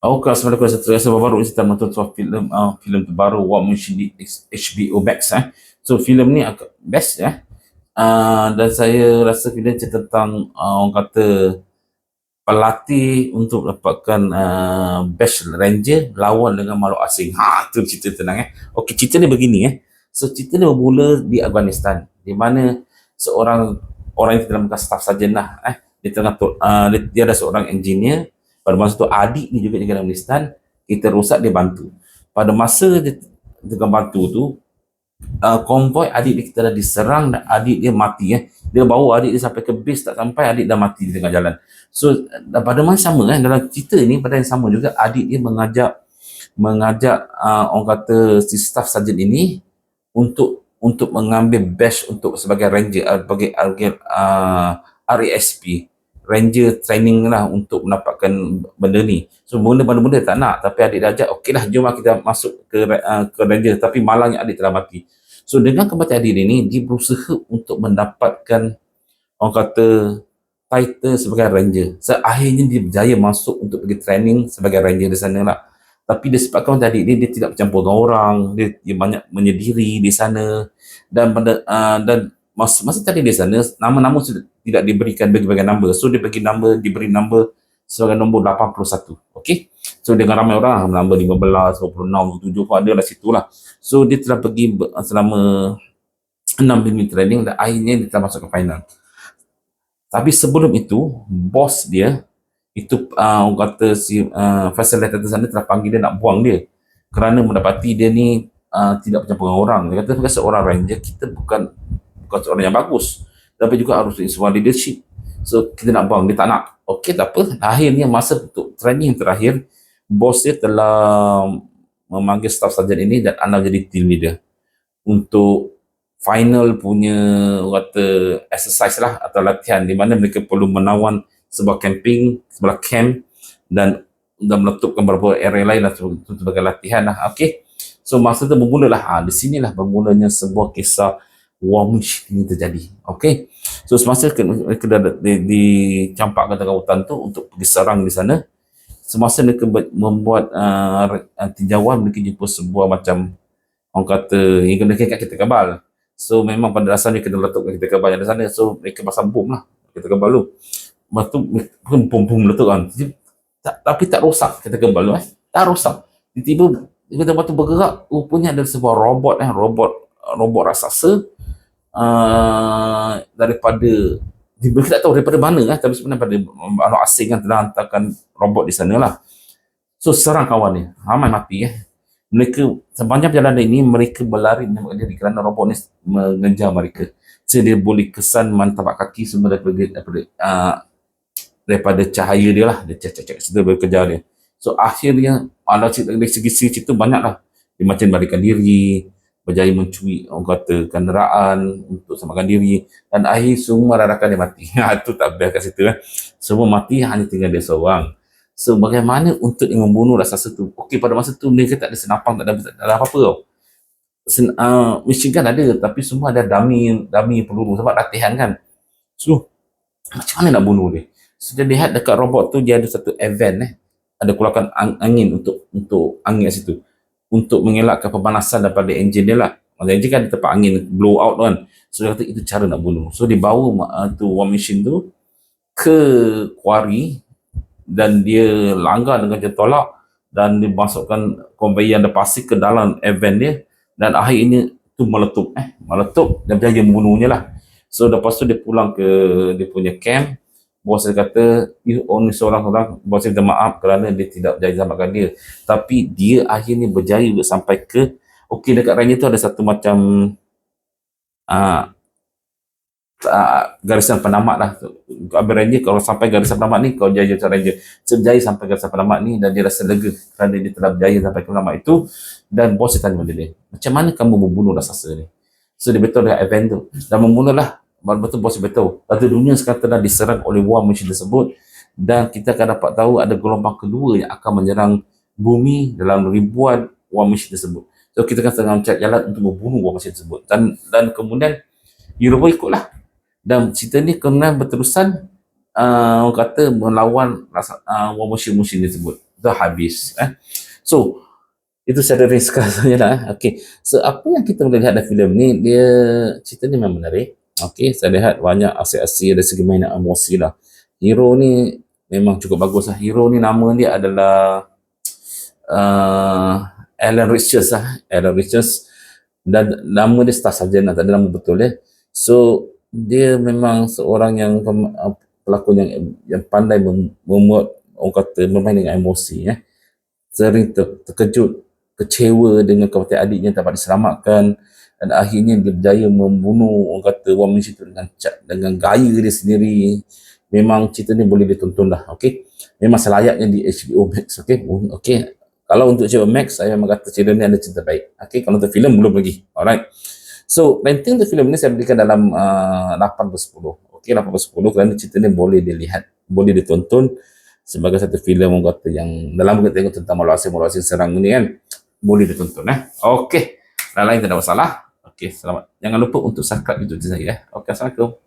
Oke, assalamualaikum warahmatullahi wabarakatuh. Baru kita menonton sebuah filem terbaru War Machine di HBO Max. So filem ni agak best dan saya rasa filem cerita tentang orang kata pelatih untuk dapatkan best ranger lawan dengan makhluk asing. Tu cerita tenang Okey, cerita ni begini So cerita ni bermula di Afghanistan, di mana seorang orang yang dalam bekas staf sarjan dia tengah dia ada seorang engineer. Pada masa tu adik ni juga di Afghanistan, kita rosak dia bantu. Pada masa dia tengah bantu tu, konvoi adik dia kita dah diserang dan adik dia mati Dia bawa adik dia sampai ke base, tak sampai adik dah mati di tengah jalan. So pada masa sama dalam cerita ni, pada yang sama juga adik dia mengajak orang kata si staff sarjan ini untuk mengambil badge untuk sebagai ranger, sebagai RASP, ranger training lah, untuk mendapatkan benda ni. So benda-benda tak nak, tapi adik dah ajak, okey lah jom kita masuk ke ranger, tapi malangnya adik telah mati. So dengan kematian adik ni, dia berusaha untuk mendapatkan orang kata title sebagai ranger. So akhirnya dia berjaya masuk untuk pergi training sebagai ranger di sana lah. Tapi disebabkan adik dia tidak bercampur dengan orang, dia banyak menyendiri di sana. Dan masa tadi di sana, nama-nama sudah tidak diberikan bagi nombor. So dia diberi nombor sebagai nombor 81. Okey. So dengan ramai orang, nombor 15, 26, 27 ada lah situ lah. So dia telah pergi selama 6 minggu training dan akhirnya dia telah masuk ke final. Tapi sebelum itu, bos dia itu orang kata si facilitator sana telah panggil dia nak buang dia kerana mendapati dia ni tidak bercampur dengan orang. Dia kata sebagai seorang ranger, kita bukan seorang yang bagus, tapi juga harus sebuah leadership. So kita nak buang, dia tak nak. Okey, tak apa. Akhirnya masa untuk training terakhir, bos dia telah memanggil staff sarjan ini dan anda jadi team leader untuk final punya kata exercise lah atau latihan, di mana mereka perlu menawan sebuah camping, sebuah camp dan meletupkan beberapa area lain lah sebagai latihan lah. Okey. So masa tu bermulalah di sinilah bermulanya sebuah kisah War Machine ini terjadi. Okey. So semasa mereka dah dicampakkan tengah hutan tu untuk pergi serang di sana, semasa mereka membuat tinjauan, mereka jumpa sebuah macam orang kata yang kena kat kita kebal. So memang pada dasarnya kena letakkan kita kebal yang di sana. So mereka pasang bom lah kita kebal tu. Lepas tu bom meletup kan. Tapi tak rosak kita kebal tu Tak rosak. Tiba-tiba batu bergerak, rupanya ada sebuah robot raksasa daripada kita tak tahu daripada mana tapi sebenarnya pada orang asing yang telah hantarkan robot di sana lah. So serang kawan ni, ramai mati Mereka sepanjang perjalanan ini mereka berlari menjadi kerana robot ni mengejar mereka. So dia boleh kesan tapak kaki semua daripada cahaya dia lah. Dia cek sudah berkejar dia. So akhirnya dari segi cerita banyak lah. Dia macam balikan diri, berjaya mencuri orang kata kenderaan untuk selamatkan diri, dan akhir semua rakan dia mati. Itu tak best kat situ Semua mati, hanya tinggal dia seorang. So bagaimana untuk membunuh raksasa tu? Okey, pada masa tu mereka tak ada senapang, tak ada apa-apa tau. Machine gun ada, tapi semua ada dummy peluru sebab latihan kan. So macam mana nak bunuh dia? So dia lihat dekat robot tu, dia ada satu event ada keluarkan angin untuk angin kat situ, untuk mengelakkan pemanasan daripada enjin dia lah. Enjin kan di tempat angin blow out kan. So dia kata itu cara nak bunuh. So dia bawa tu War Machine tu ke quarry dan dia langgar dengan jentolak dan dia masukkan konveyor ada pasir ke dalam event dia, dan akhirnya tu meletup dan berjaya membunuhnya lah. So lepas tu dia pulang ke dia punya camp. Bos dia kata, only seorang, bos dia minta maaf kerana dia tidak berjaya selamatkan dia. Tapi dia akhirnya berjaya sampai ke, okey, dekat ranger tu ada satu macam garisan penamat lah. Ambil ranger, kalau sampai garisan penamat ni, kau jaya macam ranger. So berjaya sampai garisan penamat ni dan dia rasa lega kerana dia telah berjaya sampai ke penamat itu. Dan bos dia tanya pada dia, macam mana kamu membunuh raksasa ni? So dia beritahu dekat event tu dan membunuhlah. Betul bos beritahu, Ratu dunia sekarang telah diserang oleh War Machine tersebut, dan kita akan dapat tahu ada gelombang kedua yang akan menyerang bumi dalam ribuan War Machine tersebut. So kita akan tengah mencari jalan untuk membunuh War Machine tersebut, dan kemudian Euro ikutlah, dan cerita ni kemudian berterusan orang kata melawan War Machine tersebut. dah habis. So itu secara ringkas saja lah. Okey. So apa yang kita boleh lihat dalam filem ni, dia cerita ni memang menarik. Okey, saya lihat banyak aksi-aksi dari segi mainan emosi lah. Hero ni memang cukup bagus lah. Hero ni nama dia adalah Alan Richards lah. Alan Richards, dan nama dia Star Sargent lah, tak ada nama betul ya. So dia memang seorang yang pelakon yang pandai membuat, orang kata, bermain dengan emosi ya. Sering terkejut, kecewa dengan kematian adiknya tak dapat diselamatkan, dan akhirnya dia berjaya membunuh, orang kata, Wan Min itu dengan gaya dia sendiri. Memang cerita ni boleh ditonton lah. Okey, memang selayaknya di HBO Max. Okey, kalau untuk HBO Max, saya memang kata cerita ni ada cerita baik. Okey, kalau untuk filem belum lagi. Alright, so rating untuk filem ni saya berikan dalam 8/10. Okey, 8/10 kerana cerita ni boleh dilihat, boleh ditonton sebagai satu filem, orang kata, yang dalam kita tengok tentang malu asing serang ni kan, boleh ditonton. Okey, lain-lain tak ada masalah. Okey, selamat. Jangan lupa untuk subscribe YouTube saya. Okey, assalamualaikum.